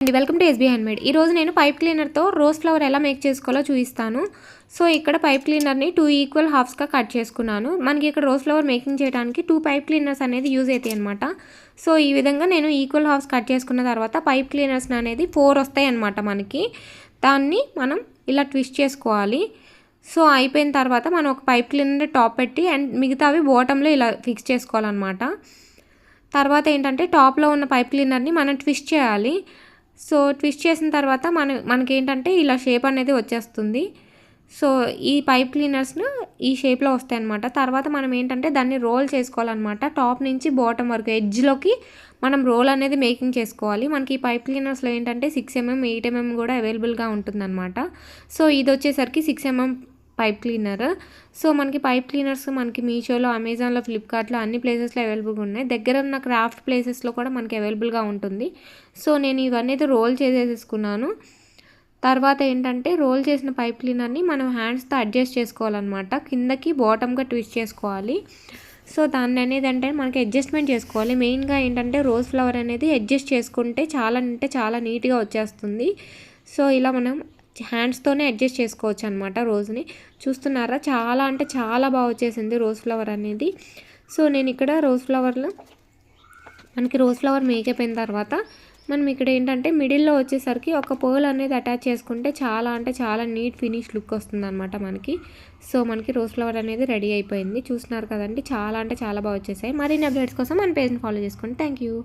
అండి welcome to SB handmade. ఈరోజు నేను పైప్ క్లీనర్తో రోజ్ ఫ్లవర్ ఎలా మేక్ చేసుకోవాలో చూపిస్తాను. సో ఇక్కడ పైప్ క్లీనర్ని 2 ఈక్వల్ హాఫ్స్గా కట్ చేసుకున్నాను. మనకి ఇక్కడ రోజ్ ఫ్లవర్ మేకింగ్ చేయడానికి 2 పైప్ క్లీనర్స్ అనేది యూజ్ అవుతాయి అనమాట. సో ఈ విధంగా నేను ఈక్వల్ హాఫ్స్ కట్ చేసుకున్న తర్వాత పైప్ క్లీనర్స్ అనేది 4 వస్తాయి అనమాట మనకి. దాన్ని మనం ఇలా ట్విస్ట్ చేసుకోవాలి. సో అయిపోయిన తర్వాత మనం ఒక పైప్ క్లీనర్ టాప్ పెట్టి అండ్ మిగతావి బాటంలో ఇలా ఫిక్స్ చేసుకోవాలన్నమాట. తర్వాత ఏంటంటే టాప్లో ఉన్న పైప్ క్లీనర్ని మనం ట్విస్ట్ చేయాలి. సో ట్విస్ట్ చేసిన తర్వాత మనకేంటంటే ఇలా షేప్ అనేది వచ్చేస్తుంది. సో ఈ పైప్ క్లీనర్స్ను ఈ షేప్లో వస్తాయి అన్నమాట. తర్వాత మనం ఏంటంటే దాన్ని రోల్ చేసుకోవాలన్నమాట. టాప్ నుంచి బాటమ్ వరకు ఎడ్జ్లోకి మనం రోల్ అనేది మేకింగ్ చేసుకోవాలి. మనకి ఈ పైప్ క్లీనర్స్లో ఏంటంటే 6mm 8mm కూడా అవైలబుల్గా ఉంటుందన్నమాట. సో ఇది వచ్చేసరికి 6mm పైప్ క్లీనర్. సో మనకి పైప్ క్లీనర్స్ మనకి మీషోలో, అమెజాన్లో, ఫ్లిప్కార్ట్లో అన్ని ప్లేసెస్లో అవైలబుల్గా ఉన్నాయి. దగ్గర ఉన్న క్రాఫ్ట్ ప్లేసెస్లో కూడా మనకి అవైలబుల్గా ఉంటుంది. సో నేను ఇవన్నీ రోల్ చేసేసుకున్నాను. తర్వాత ఏంటంటే రోల్ చేసిన పైప్ క్లీనర్ని మనం హ్యాండ్స్తో అడ్జస్ట్ చేసుకోవాలన్నమాట. కిందకి బాటమ్గా ట్విస్ట్ చేసుకోవాలి. సో దాన్ని అనేది అంటే మనకి అడ్జస్ట్మెంట్ చేసుకోవాలి. మెయిన్గా ఏంటంటే రోజ్ ఫ్లవర్ అనేది అడ్జస్ట్ చేసుకుంటే చాలా నీట్గా వచ్చేస్తుంది. సో ఇలా మనం హ్యాండ్స్తోనే అడ్జస్ట్ చేసుకోవచ్చు అనమాట. రోజుని చూస్తున్నారా, చాలా బాగా వచ్చేసింది రోజ్ ఫ్లవర్ అనేది. సో నేను ఇక్కడ మనకి రోజ్ ఫ్లవర్ మేక్ అయిపోయిన తర్వాత మనం ఇక్కడ ఏంటంటే మిడిల్లో వచ్చేసరికి ఒక పర్ల్ అనేది అటాచ్ చేసుకుంటే చాలా నీట్ ఫినిష్ లుక్ వస్తుంది అనమాట మనకి. సో మనకి రోజ్ ఫ్లవర్ అనేది రెడీ అయిపోయింది. చూస్తున్నారు కదండి, చాలా బాగా వచ్చేసాయి. మరిన్ని అప్డేట్స్ కోసం మన పేజ్ని ఫాలో చేసుకోండి. Thank you.